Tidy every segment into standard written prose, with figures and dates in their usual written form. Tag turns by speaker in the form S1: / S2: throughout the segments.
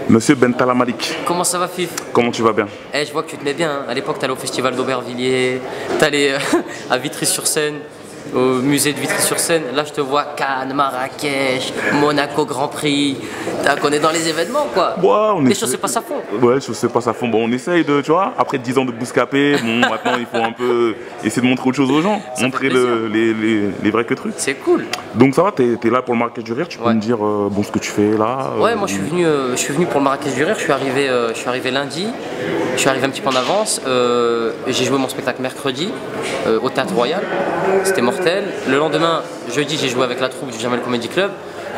S1: Monsieur Bentala Malik,
S2: Comment ça va, Fif?
S1: comment tu vas bien?
S2: Je vois que tu te mets bien. Hein. À l'époque, t'allais au festival d'Aubervilliers, t'allais à Vitry-sur-Seine, au musée de Vitry-sur-Seine. Là, je te vois Cannes, Marrakech, Monaco Grand Prix. On est dans les événements, quoi.
S1: Ouais,
S2: Les choses se passent à fond.
S1: Ouais, je sais pas à fond. Bon, on essaye de, tu vois, après 10 ans de bouscapé, bon, maintenant il faut un peu essayer de montrer autre chose aux gens, montrer les vrais que trucs.
S2: C'est cool.
S1: Donc ça va, t'es là pour le Marrakech du Rire, tu peux
S2: Ouais.
S1: me dire bon, ce que tu fais là
S2: Ouais, moi je suis venu pour le Marrakech du Rire. Je suis arrivé lundi. Je suis arrivé un petit peu en avance. J'ai joué mon spectacle mercredi au Théâtre Royal. C'était mortel. Le lendemain, jeudi, j'ai joué avec la troupe du Jamel Comedy Club.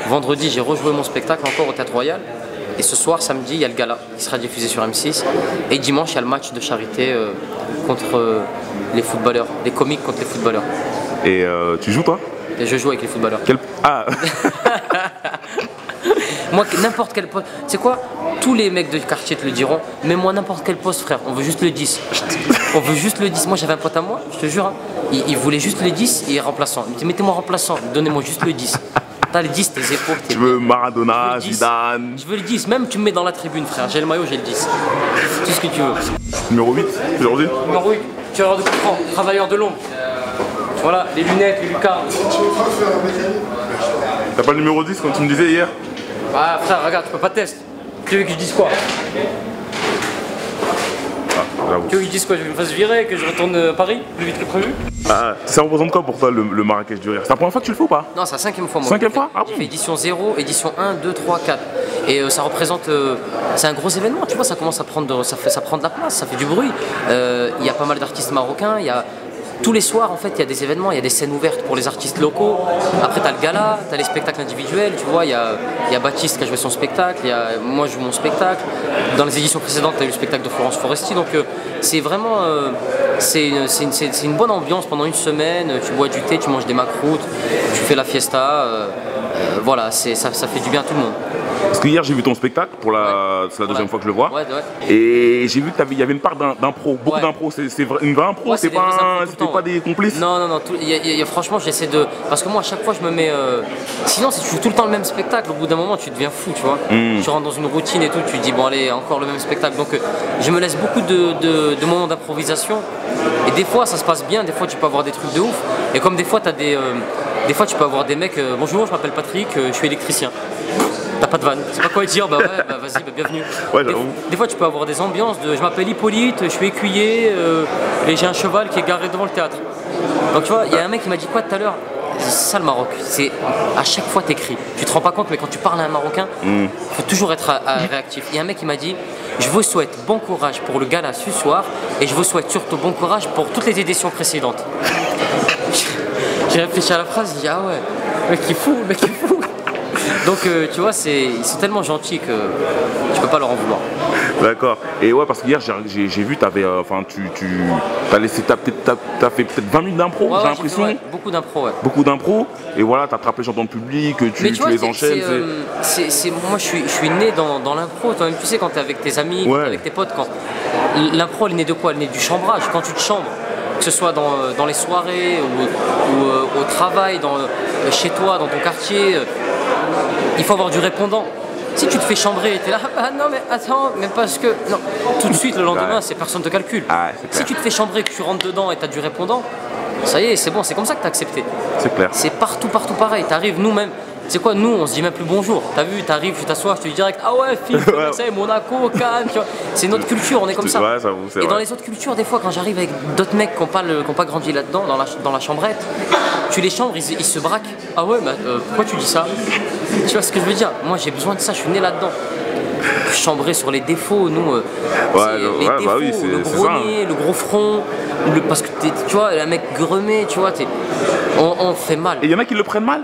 S2: Vendredi, j'ai rejoué mon spectacle encore au Théâtre Royal. Et ce soir, samedi, il y a le gala qui sera diffusé sur M6. Et dimanche, il y a le match de charité contre les footballeurs, les comiques contre les footballeurs.
S1: Et tu joues toi?
S2: Et je joue avec les footballeurs.
S1: Ah
S2: Moi, n'importe quel poste. Tu sais quoi? Tous les mecs de quartier te le diront. Mais moi, n'importe quel poste, frère. On veut juste le 10. On veut juste le 10. Moi, j'avais un pote à moi, je te jure. Hein, il voulait juste le 10 et remplaçant. Il me dit, mettez-moi remplaçant. Donnez-moi juste le 10. T'as le 10, tes épaules.
S1: tu veux Maradona, Zidane?
S2: Je veux le 10. Même tu me mets dans la tribune, frère. J'ai le maillot, j'ai le 10. Tout ce que tu veux.
S1: Numéro 8 aujourd'hui?
S2: Numéro 8. Tueur de coup franc. Travailleur de l'ombre. Voilà, les lunettes, les lucards.
S1: T'as pas le numéro 10 comme tu me disais hier?
S2: Ah, frère, regarde, tu peux pas tester. Tu veux que je dise quoi?
S1: J'avoue.
S2: Tu veux que je dise quoi? Je me fasse virer, que je retourne à Paris plus vite que prévu?
S1: Ça représente quoi pour toi le Marrakech du Rire? C'est la première fois que tu le fais ou pas?
S2: Non, c'est la 5e fois moi.
S1: 5e fois? Ah bon?
S2: J'ai fait édition 0, édition 1, 2, 3, 4. Et ça représente. C'est un gros événement, tu vois, ça commence à prendre. Ça prend de la place, ça fait du bruit. Il y a pas mal d'artistes marocains, il y a. Tous les soirs, en fait, il y a des événements, il y a des scènes ouvertes pour les artistes locaux. Après, tu as le gala, tu as les spectacles individuels, tu vois. Il y a Baptiste qui a joué son spectacle, moi, je joue mon spectacle. Dans les éditions précédentes, tu as eu le spectacle de Florence Foresti. Donc, c'est vraiment. C'est une bonne ambiance pendant une semaine. Tu bois du thé, tu manges des macroutes, tu fais la fiesta. Voilà, ça fait du bien à tout le monde.
S1: Parce que hier j'ai vu ton spectacle, c'est la deuxième fois que je le vois.
S2: Ouais.
S1: Et j'ai vu qu'il y avait une part d'impro, beaucoup d'impro. C'est une vraie impro,
S2: Ouais,
S1: c'était pas des complices.
S2: Non, franchement, j'essaie de. Parce que moi, à chaque fois, je me mets. Sinon, si tu joues tout le temps le même spectacle, au bout d'un moment, tu deviens fou, tu vois. Tu rentres dans une routine et tout, tu te dis, bon, allez, encore le même spectacle. Donc, je me laisse beaucoup de moments d'improvisation. Et des fois, ça se passe bien, des fois, tu peux avoir des trucs de ouf. Et comme des fois, des fois, tu peux avoir des mecs. Bonjour, je m'appelle Patrick, je suis électricien. T'as pas de vanne, c'est pas quoi dire, bah ouais, bah vas-y, bah bienvenue.
S1: Ouais,
S2: des fois tu peux avoir des ambiances de je m'appelle Hippolyte, je suis écuyer et j'ai un cheval qui est garé devant le théâtre. Donc tu vois, il y a un mec qui m'a dit quoi tout à l'heure? C'est ça le Maroc, c'est à chaque fois t'écris. Tu te rends pas compte, mais quand tu parles à un Marocain, il faut toujours être réactif. Il y a un mec qui m'a dit je vous souhaite bon courage pour le gala ce soir et je vous souhaite surtout bon courage pour toutes les éditions précédentes. J'ai réfléchi à la phrase, j'ai dit ah ouais, mec il est fou, mec il est fou. Donc tu vois, ils sont tellement gentils que tu peux pas leur en vouloir.
S1: D'accord. Et ouais, parce qu'hier j'ai vu, t'as fait peut-être 20 minutes d'impro, j'ai l'impression.
S2: Ouais, beaucoup d'impro, ouais.
S1: Beaucoup d'impro. Et voilà, t'as attrapé les gens dans le public, tu les enchaînes.
S2: Moi, je suis né dans l'impro. Toi-même, tu sais, quand t'es avec tes amis, quand t'es avec tes potes, l'impro, elle est née de quoi? Elle est née du chambrage. Quand tu te chambres, que ce soit dans les soirées ou au travail, chez toi, dans ton quartier, il faut avoir du répondant. Si tu te fais chambrer, t'es là, ah non mais attends, mais parce que... Non, tout de suite le lendemain, c'est personne te calcule. Si tu te fais chambrer, que tu rentres dedans et t'as du répondant, ça y est, c'est bon, c'est comme ça que t'as accepté.
S1: C'est clair.
S2: C'est partout pareil. T'arrives, nous-mêmes, c'est quoi, nous, on se dit même plus bonjour. T'as vu, t'arrives, tu t'assois, je te dis direct, ah ouais, Philippe, ça y est, Monaco, Cannes, tu vois. C'est notre culture, on est comme ça.
S1: Ouais, ça vous,
S2: et dans les autres cultures, des fois, quand j'arrive avec d'autres mecs qui n'ont pas grandi là-dedans, dans la chambrette, tu les chambres, ils se braquent. Ah ouais, mais pourquoi tu dis ça? Tu vois ce que je veux dire? Moi, j'ai besoin de ça, je suis né là-dedans. Chambrer sur les défauts, nous, les défauts, le gros nez, le gros front, parce que tu vois, un mec gremé, tu vois, on fait mal.
S1: Et il y en a qui le prennent mal,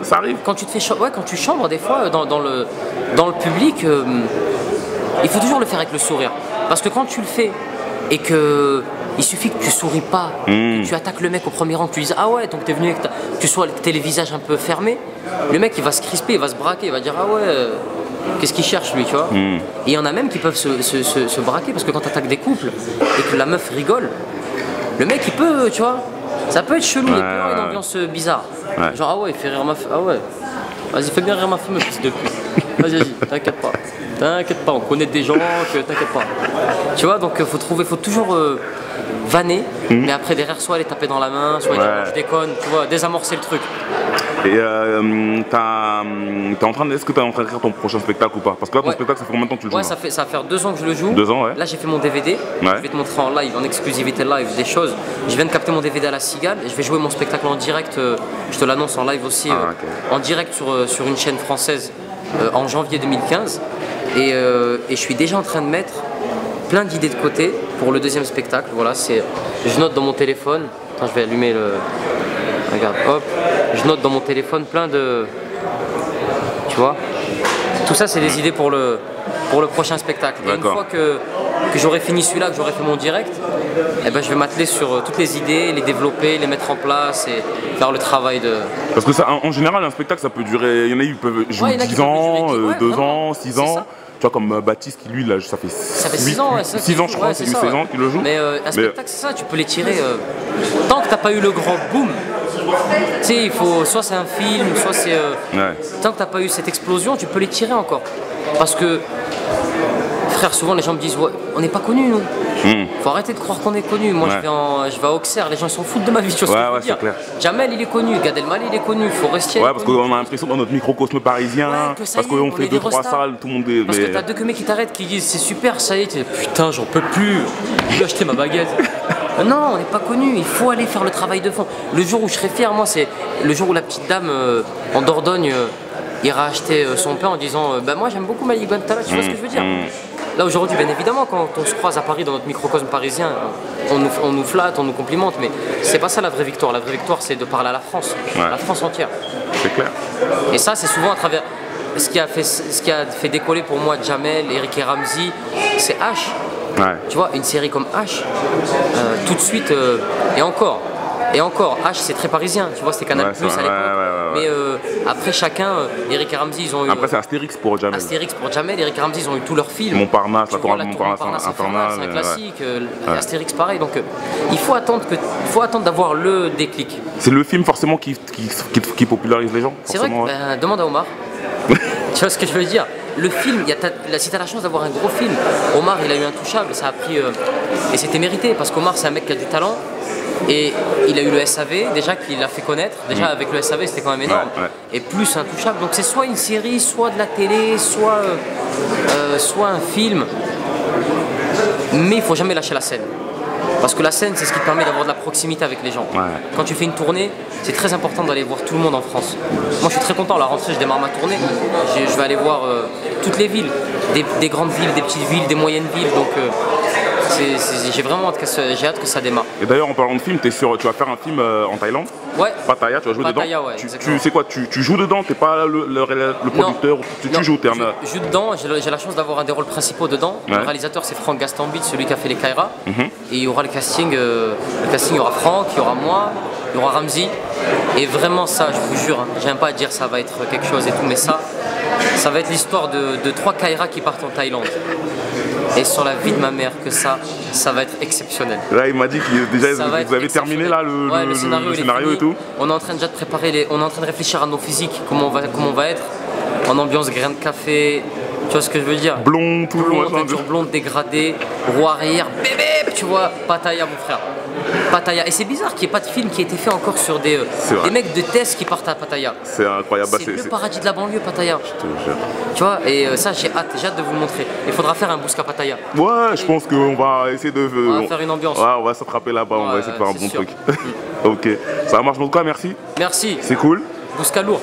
S1: ça arrive.
S2: Quand tu te fais quand tu chambres des fois dans le public, il faut toujours le faire avec le sourire. Parce que quand tu le fais et que il suffit que tu souris pas, que tu attaques le mec au premier rang, que tu dises ah ouais, donc t'es venu avec t'es les visages un peu fermés, le mec il va se crisper, il va se braquer, il va dire ah ouais, qu'est-ce qu'il cherche lui, tu vois. Et il y en a même qui peuvent se braquer parce que quand t'attaques des couples et que la meuf rigole, le mec il peut, tu vois, ça peut être chelou, il peut y avoir une ambiance bizarre. Genre ah ouais, il fait rire ma meuf, ah ouais. Vas-y, fais bien rire ma femme, fils de pute. Vas-y, t'inquiète pas. T'inquiète pas, on connaît des gens, t'inquiète pas. Tu vois, donc faut toujours vanner, mais après derrière, soit les taper dans la main, soit dire je déconne, tu vois, désamorcer le truc.
S1: Et est-ce que tu es en train d'écrire ton prochain spectacle ou pas? Parce que là, ton spectacle, ça fait combien de temps que tu le joues?
S2: Ouais, ça va faire 2 ans que je le joue.
S1: 2 ans, ouais.
S2: Là, j'ai fait mon DVD. Je vais te montrer en live, en exclusivité live, des choses. Je viens de capter mon DVD à la Cigale et je vais jouer mon spectacle en direct. Je te l'annonce en live aussi, en direct sur une chaîne française en janvier 2015. Et je suis déjà en train de mettre plein d'idées de côté pour le deuxième spectacle. Voilà, je note dans mon téléphone. Attends, je vais allumer le. Regarde, hop. Je note dans mon téléphone plein de. Tu vois? Tout ça, c'est des idées pour le prochain spectacle. Et une fois que j'aurai fini celui-là, que j'aurai fait mon direct, eh ben, je vais m'atteler sur toutes les idées, les développer, les mettre en place et faire le travail de.
S1: Parce que ça, en général, un spectacle, ça peut durer. Il y en a qui peuvent jouer 10 ans, 2 ans, 6 ans. Tu vois, comme Baptiste qui, lui, là, ça fait 6 ans, 6 ans, je crois, c'est 16 ans qu'il le joue.
S2: Mais un spectacle, c'est ça, tu peux les tirer. Tant que t'as pas eu le grand boom, tu sais, il faut. Soit c'est un film, soit c'est. Tant que t'as pas eu cette explosion, tu peux les tirer encore. Parce que. Frère, souvent les gens me disent ouais, on n'est pas connus nous. Faut arrêter de croire qu'on est connus. Moi je vais à Auxerre, les gens s'en foutent de ma vie, tu vois ce que je veux dire. Jamel il est connu, Gad Elmaleh il est connu, Forestier.
S1: Ouais, parce qu'on a l'impression dans notre microcosme parisien, parce qu'on fait 2-3 salles, tout le monde est.
S2: Parce que t'as 2 mecs qui t'arrêtent qui disent c'est super, ça y est, putain j'en peux plus, je vais acheter ma baguette. Non, on n'est pas connu, il faut aller faire le travail de fond. Le jour où je serai fier, moi, c'est le jour où la petite dame en Dordogne ira acheter son pain en disant bah moi j'aime beaucoup Malik Bentala, tu vois ce que je veux dire. Là aujourd'hui, bien évidemment, quand on se croise à Paris dans notre microcosme parisien, on nous flatte, on nous complimente, mais c'est pas ça la vraie victoire. La vraie victoire, c'est de parler à la France, la France entière.
S1: C'est clair.
S2: Et ça, c'est souvent à travers ce qui a fait décoller pour moi Jamel, Eric et Ramzy, c'est H. Tu vois, une série comme H, tout de suite, et encore, H c'est très parisien, tu vois, c'était Canal Plus à l'époque. Mais après chacun, Eric et Ramzy, ils ont eu.
S1: Après, c'est Astérix pour Jamel.
S2: Astérix pour Jamel, Eric et Ramzy, ils ont eu tous leurs films.
S1: Montparnasse, la tour
S2: Montparnasse Infernale, c'est un classique. Astérix, pareil. Donc il faut attendre d'avoir le déclic.
S1: C'est le film forcément qui popularise les gens.
S2: C'est vrai que, demande à Omar. Tu vois ce que je veux dire? Le film, si t'as la chance d'avoir un gros film, Omar il a eu Intouchable, ça a pris. Et c'était mérité parce qu'Omar c'est un mec qui a du talent. Et il a eu le SAV déjà qui l'a fait connaître. Déjà avec le SAV c'était quand même énorme. Et plus Intouchable. Donc c'est soit une série, soit de la télé, soit un film. Mais il faut jamais lâcher la scène. Parce que la scène c'est ce qui te permet d'avoir de la proximité avec les gens. Quand tu fais une tournée, c'est très important d'aller voir tout le monde en France. Moi je suis très content, à la rentrée je démarre ma tournée. Je vais aller voir toutes les villes, des grandes villes, des petites villes, des moyennes villes. Donc j'ai hâte que ça démarre. Et
S1: d'ailleurs en parlant de film, tu vas faire un film en Thaïlande.
S2: Ouais.
S1: Pattaya, tu vas jouer
S2: Pattaya,
S1: dedans.
S2: Ouais,
S1: tu sais quoi, tu joues dedans, t'es pas le producteur, tu joues.
S2: Je joue dedans, j'ai la chance d'avoir un des rôles principaux dedans. Le réalisateur c'est Franck Gastambide, celui qui a fait les Kaira. Et il y aura le casting, il y aura Franck, il y aura moi, il y aura Ramzy. Et vraiment ça, je vous jure, j'aime pas dire ça va être quelque chose et tout, mais ça va être l'histoire de 3 Kaira qui partent en Thaïlande. Et sur la vie de ma mère que ça va être exceptionnel.
S1: Là il m'a dit que déjà vous avez terminé là le scénario et tout.
S2: On est en train déjà de préparer, on est en train de réfléchir à nos physiques, comment on va être, en ambiance grain de café, tu vois ce que je veux dire?
S1: Blond, tout
S2: teinture blonde dégradée, roue arrière, bébé, tu vois, Pattaya mon frère. Pattaya. Et c'est bizarre qu'il n'y ait pas de film qui ait été fait encore sur des mecs de test qui partent à Pattaya.
S1: C'est incroyable.
S2: C'est le paradis de la banlieue, Pattaya.
S1: Je te jure.
S2: Tu vois, et ça j'ai hâte de vous le montrer. Il faudra faire un Bousca Pattaya.
S1: Ouais, je pense qu'on va essayer de.
S2: On va faire une ambiance.
S1: Ouais, on va s'attraper là-bas, on va essayer de faire un bon truc. Ok, ça marche en tout cas, merci.
S2: Merci.
S1: C'est cool.
S2: Bousca lourd.